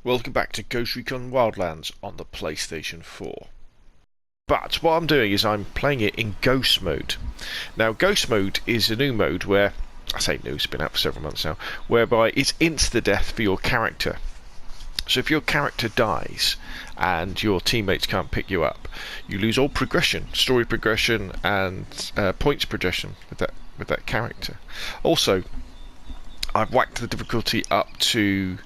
Welcome back to Recon WIldlands on the PlayStation 4. But what I'm doing is I'm playing it in Ghost mode. Now Ghost mode is a new mode where, I say new, it's been out for several months now, whereby it's insta-death for your character. So if your character dies and your teammates can't pick you up, you lose all progression, story progression and points progression with that character. Also, I've whacked the difficulty up to,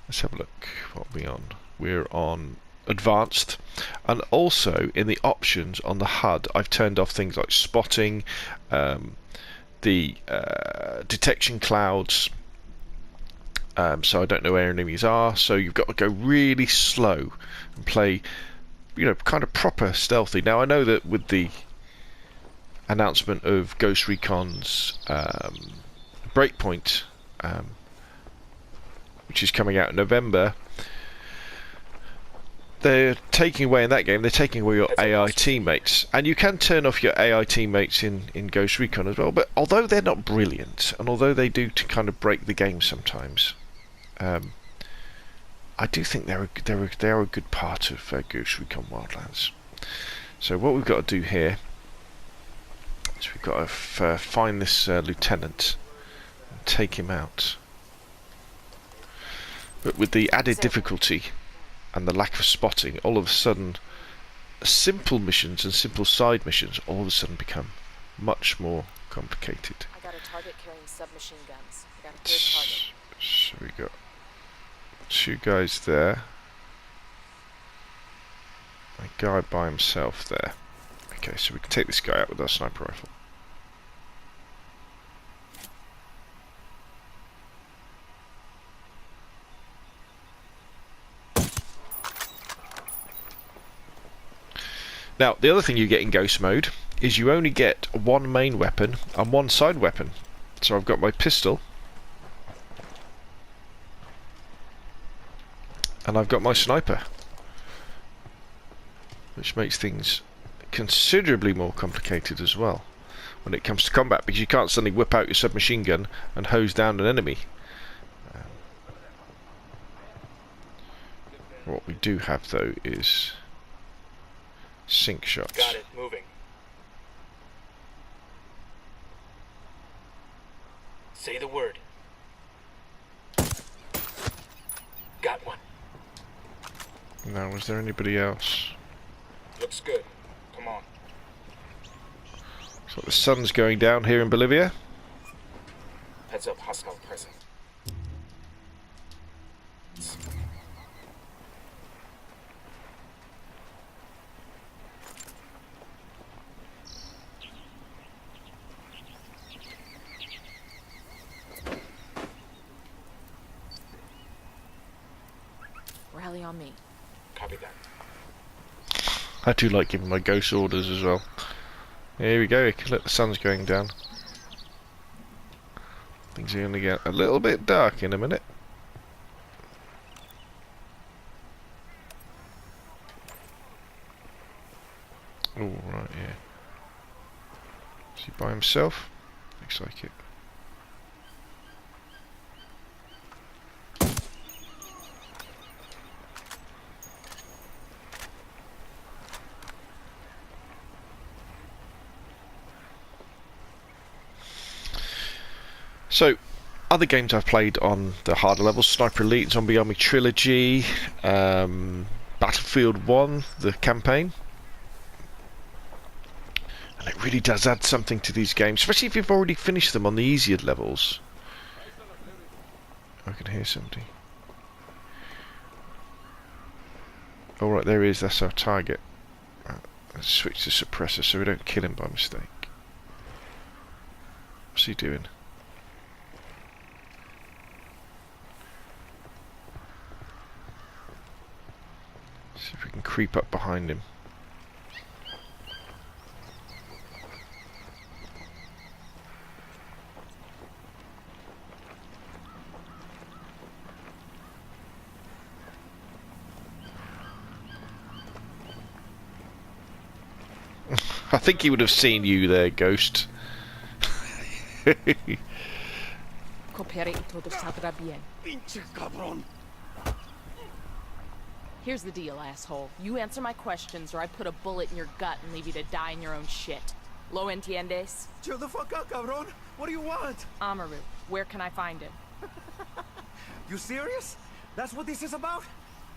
let's have a look, what are we on? We're on advanced, and also in the options on the HUD I've turned off things like spotting, the detection clouds, so I don't know where enemies are, so you've got to go really slow and play, you know, kind of proper stealthy. Now I know that with the announcement of Ghost Recon's Breakpoint, which is coming out in November, they're taking away in that game, they're taking away your AI teammates, and you can turn off your AI teammates in Ghost Recon as well, but although they're not brilliant and although they do to kind of break the game sometimes, I do think they are a good part of Ghost Recon Wildlands. So what we've got to do here is we've got to find this lieutenant and take him out. But with the added difficulty and the lack of spotting, all of a sudden simple missions and simple side missions all of a sudden become much more complicated. I got a target carrying submachine guns. I got a third target. So we got two guys there. A guy by himself there. Okay, so we can take this guy out with our sniper rifle. Now, the other thing you get in Ghost mode is you only get one main weapon and one side weapon. So I've got my pistol and I've got my sniper, which makes things considerably more complicated as well when it comes to combat, because you can't suddenly whip out your submachine gun and hose down an enemy. What we do have though is sink shots. Got it, moving. Say the word. Got one. Now, was there anybody else? Looks good. Come on. So the sun's going down here in Bolivia. Heads up, hostile present. Rally on me. Copy that. I do like giving my ghost orders as well. Here we go, look, the sun's going down. Things are going to get a little bit dark in a minute. Oh, right, yeah. Is he by himself? Looks like it. So, other games I've played on the harder levels: Sniper Elite, Zombie Army Trilogy, Battlefield 1, the campaign. And it really does add something to these games, especially if you've already finished them on the easier levels. I can hear somebody. Oh, right, there he is, that's our target. Right, let's switch to suppressor so we don't kill him by mistake. What's he doing? See if we can creep up behind him. I think he would have seen you there, Ghost. Coopere y todo saldrá bien. Pinche cabrón. Here's the deal, asshole. You answer my questions or I put a bullet in your gut and leave you to die in your own shit. Lo entiendes? Chill the fuck out, cabron. What do you want? Amaru, where can I find him? You serious? That's what this is about?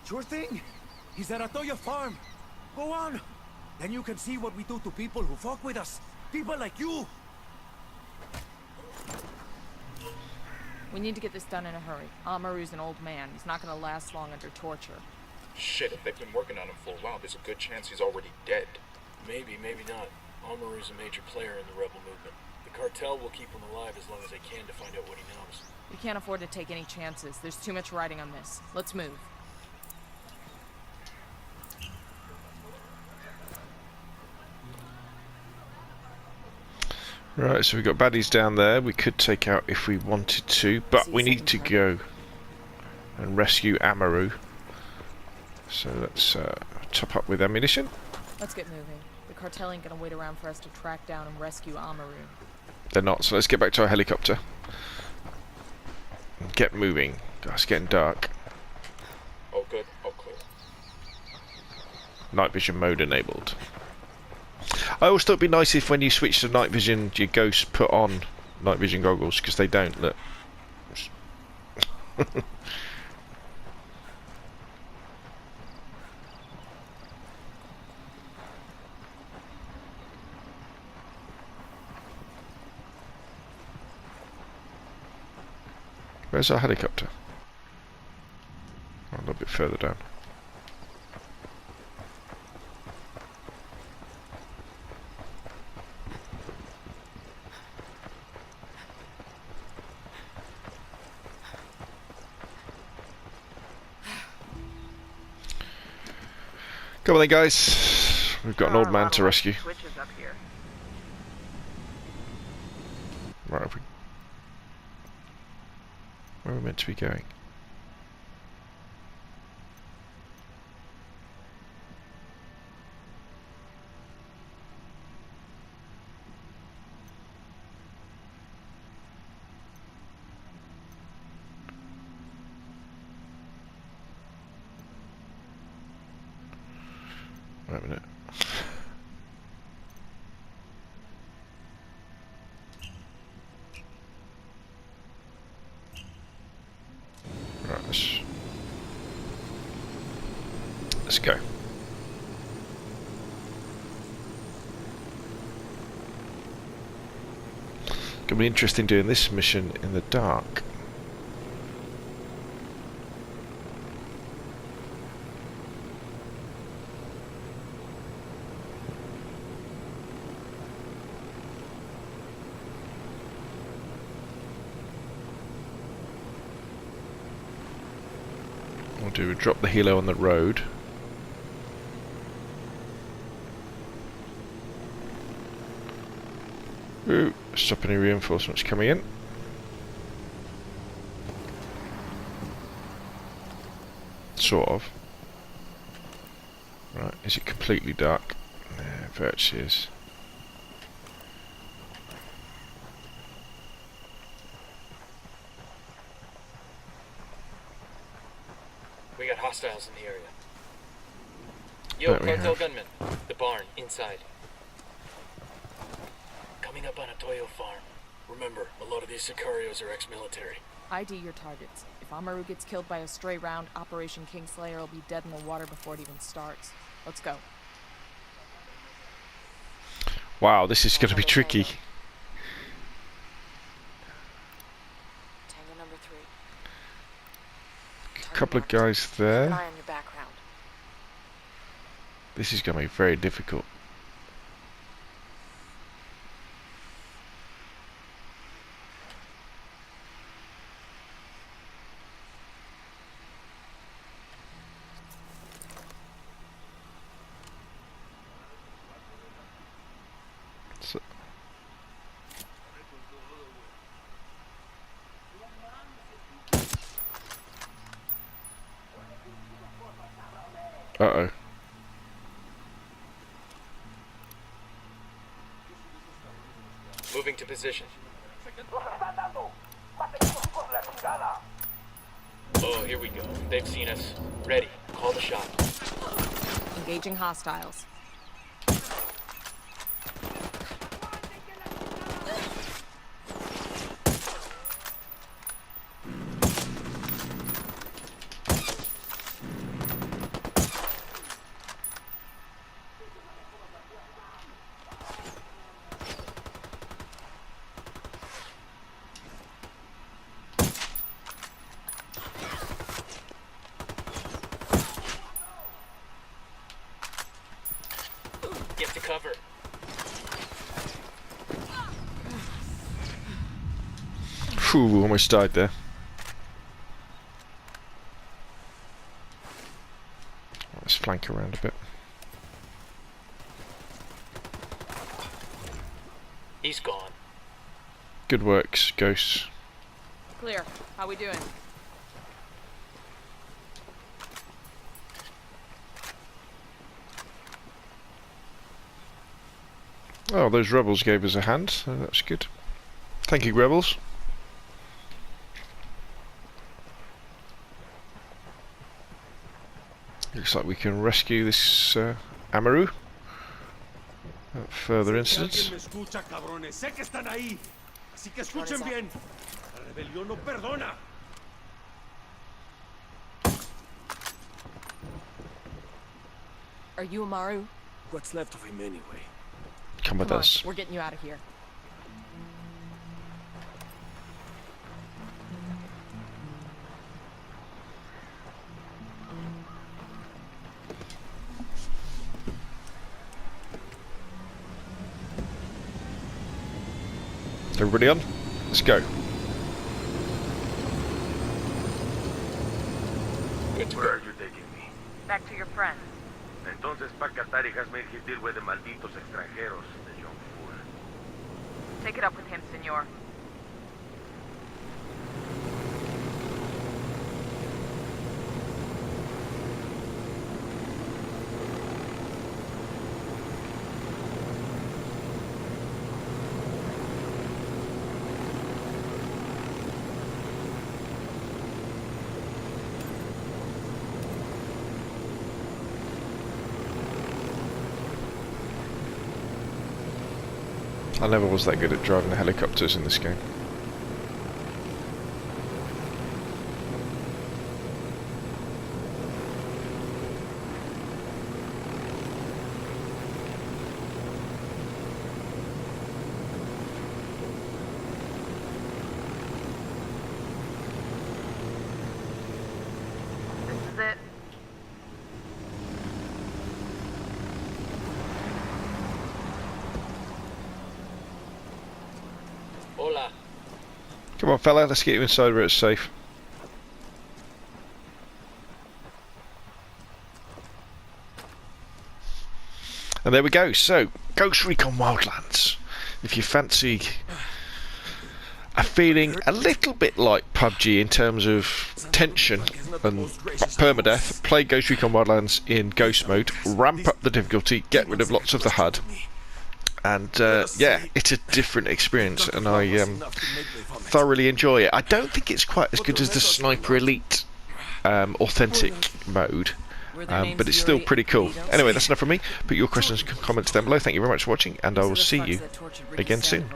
Sure thing. He's at Atoya Farm. Go on. Then you can see what we do to people who fuck with us. People like you. We need to get this done in a hurry. Amaru's an old man. He's not gonna last long under torture. Shit, if they've been working on him for a while, there's a good chance he's already dead. Maybe, maybe not. Amaru's a major player in the rebel movement. The cartel will keep him alive as long as they can to find out what he knows. We can't afford to take any chances. There's too much riding on this. Let's move. Right, so we've got baddies down there we could take out if we wanted to, but we need to go and rescue Amaru. So let's top up with ammunition. Let's get moving. The cartel ain't gonna wait around for us to track down and rescue Amaru. They're not, so let's get back to our helicopter. And get moving. God, it's getting dark. Oh, good. Oh, clear. Night vision mode enabled. I always thought it'd be nice if when you switch to night vision, your ghosts put on night vision goggles, because they don't, look. Where's our helicopter? Oh, a little bit further down. Come on then, guys. We've got an old man to rescue. Switches up here. Right, where are we meant to be going? Wait a minute. Right, let's go. Gonna be interesting doing this mission in the dark. We'll do a drop the helo on the road. Ooh, stop any reinforcements coming in. Sort of. Right, is it completely dark? Yeah, it virtually is. We got hostiles in the area. Yo, That we cartel have. gunmen. The barn, inside. Coming up on Atoyo Farm. Remember, a lot of these sicarios are ex-military. ID your targets. If Amaru gets killed by a stray round, Operation Kingslayer will be dead in the water before it even starts. Let's go. Wow, this is going to be tricky. Tango number 3. A couple of guys Keep an there. eye on your background. This is going to be very difficult. So uh-oh. Moving to position. Oh, here we go. They've seen us. Ready. Call Call the shot. Engaging hostiles. Get to cover. Phew, almost died there. Let's flank around a bit. He's gone. Good works, Ghosts. Clear. How we doing? Oh, those rebels gave us a hand, so that's good. Thank you, rebels. Looks like we can rescue this Amaru. Further incidents. me escucha, cabrones. Sé que están ahí. Así que escuchen bien. La rebelión no perdona. Are you Amaru? What's left of him anyway? Come with Come on, us. we're getting you out of here. Everybody on? Let's go. Good to Where go. are you taking me? Back to your friends. Entonces Pacatari has made his deal with the malditos extranjeros, the young fool. Take it up with him, senor. I never was that good at driving the helicopters in this game. This is it. Hola. Come on, fella, let's get you inside where it's safe. And there we go. So, Ghost Recon Wildlands. If you fancy a feeling a little bit like PUBG in terms of tension and permadeath, play Ghost Recon Wildlands in Ghost mode, ramp up the difficulty, get rid of lots of the HUD. And yeah, it's a different experience, and I thoroughly enjoy it. I don't think it's quite as good as the Sniper Elite authentic mode, but it's still pretty cool. Anyway, that's enough from me. Put your questions and comments down below. Thank you very much for watching, and I will see you again soon.